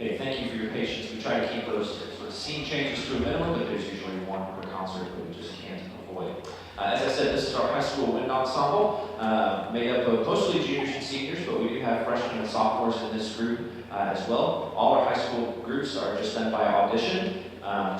hey, thank you for your patience. We try to keep those sort of scene changes to a minimum, but there's usually one per concert that we just can't avoid. As I said, this is our high school wind ensemble, made up of mostly juniors and seniors, but we do have freshmen and sophomores in this group as well. All our high school groups are just done by audition,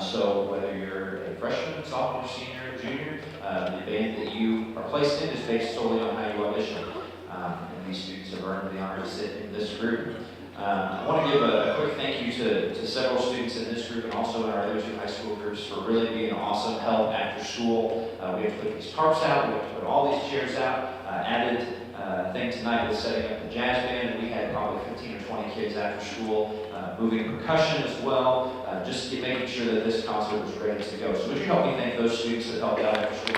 so whether you're a freshman, sophomore, senior, junior, the band that you are placed in is based solely on how you audition. And these students have earned the honor to sit in this group. I want to give a quick thank you to several students in this group and also in our other two high school groups for really being an awesome help after school. We have to put these tarps out, we have to put all these chairs out. Added thing tonight was setting up the jazz band, and we had probably 15 or 20 kids after school moving percussion as well, just making sure that this concert was ready to go. So would you help me thank those students that helped out after school?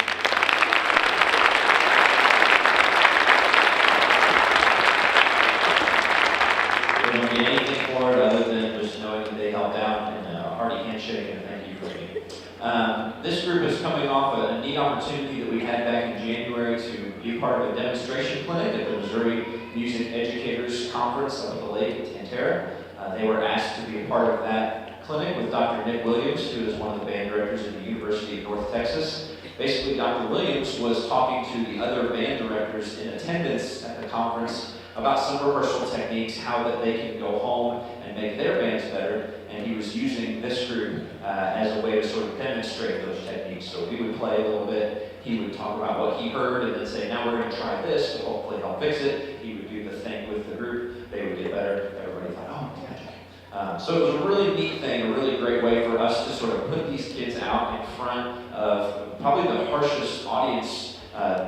We don't get anything for it other than just knowing that they helped out and a hearty handshake and a thank you from me. This group is coming off a neat opportunity that we had back in January to be part of a demonstration clinic at the Missouri Music Educators Conference up at the lake at Tantera. They were asked to be a part of that clinic with Dr. Nick Williams, who is one of the band directors at the University of North Texas. Basically, Dr. Williams was talking to the other band directors in attendance at the conference about some rehearsal techniques, how that they can go home and make their bands better, and he was using this group as a way to sort of demonstrate those techniques. So we would play a little bit, he would talk about what he heard, and then say, now we're going to try this to hopefully help fix it. He would do the thing with the group, they would get better, everybody thought, oh, magic. So it was a really neat thing, a really great way for us to sort of put these kids out in front of probably the harshest audience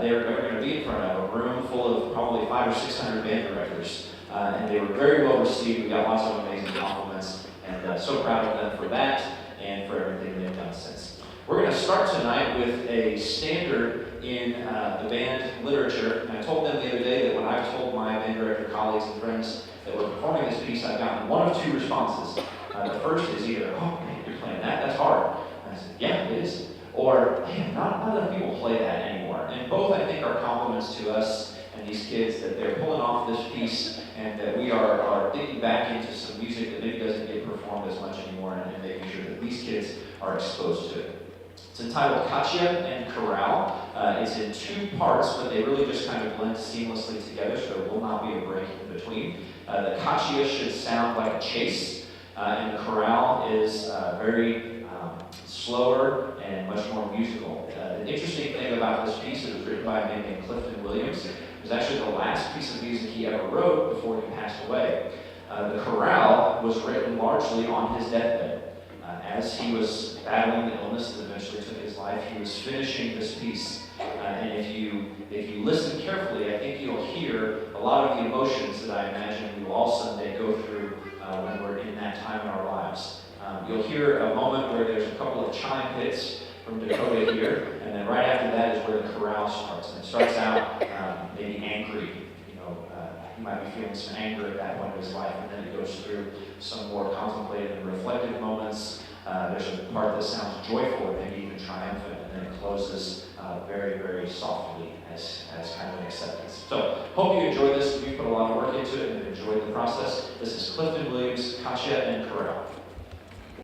they're ever going to be in front of, a room full of probably 500 or 600 band directors. And they were very well received. We got lots of amazing compliments, and so proud of them for that and for everything they've done since. We're going to start tonight with a standard in the band literature. And I told them the other day that when I've told my band director colleagues and friends that we're performing this piece, I've gotten one of two responses. The first is either, oh man, you're playing that, that's hard. And I said, yeah, it is. Or, man, not enough people play that anymore. And both, I think, are compliments to us and these kids that they're pulling off this piece and that we are digging back into some music that maybe doesn't get performed as much anymore and making sure that these kids are exposed to it. It's entitled Katya and Chorale. It's in two parts, but they really just kind of blend seamlessly together, so there will not be a break in between. The Katya should sound like a chase, and the chorale is very slower and much more musical. The interesting thing about this piece, it was written by a man named Clifton Williams. It was actually the last piece of music he ever wrote before he passed away. The chorale was written largely on his deathbed. As he was battling the illness that eventually took his life, he was finishing this piece. And if you listen carefully, I think you'll hear a lot of the emotions that I imagine we will all someday go through when we're in that time in our lives. You'll hear a moment where there's a couple of chime hits from Dakota here, and then right after that is where the chorale starts. And it starts out maybe angry. He might be feeling some anger at that point of his life, and then it goes through some more contemplative and reflective moments. There's a part that sounds joyful and maybe even triumphant, and then it closes very, very softly as kind of an acceptance. So, hope you enjoyed this. We've put a lot of work into it and have enjoyed the process. This is Clifton Williams, Katya and Chorale.